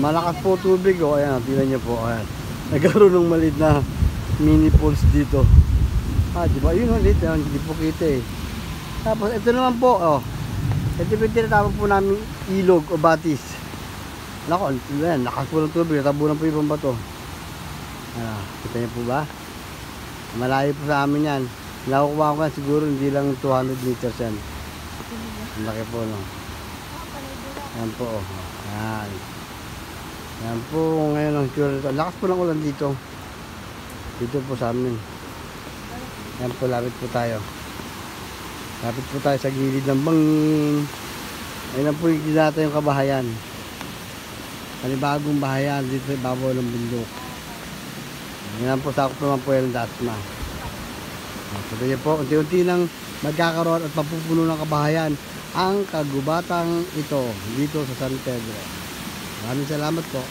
Malakas po tubig, oh. Ayan, tingnan niyo po. Ayan. Nagkaroon ng maliit na mini falls dito. Di ba? Yun ulit, hindi po kita eh. Tapos ito naman po, oh. Ito po tinatawag po namin ilog o batis. Nako, ayan, lakas po ng tubig, tabunan po yung bato. Kita niyo po ba? Malayo po sa amin yan. Nakukuha ko yan siguro hindi lang 200 meters yan. Ang laki po, no? Yan po, oh. Yan. Yan po ngayon ang sure ito. Lakas po ng ulan dito. Dito po sa amin. Yan po, lapit po tayo. Lapit po tayo sa gilid ng bangin. Ayun po yung ginata yung kabahayan. Panibagong bahayan dito sa ibabaw ng bundok. Yan po, sakop naman po yan ng Dasma. Sabi niyo po, unti-unti nang magkakaroon at mapupuno ng kabahayan ang kagubatang ito dito sa San Pedro. Maraming salamat po.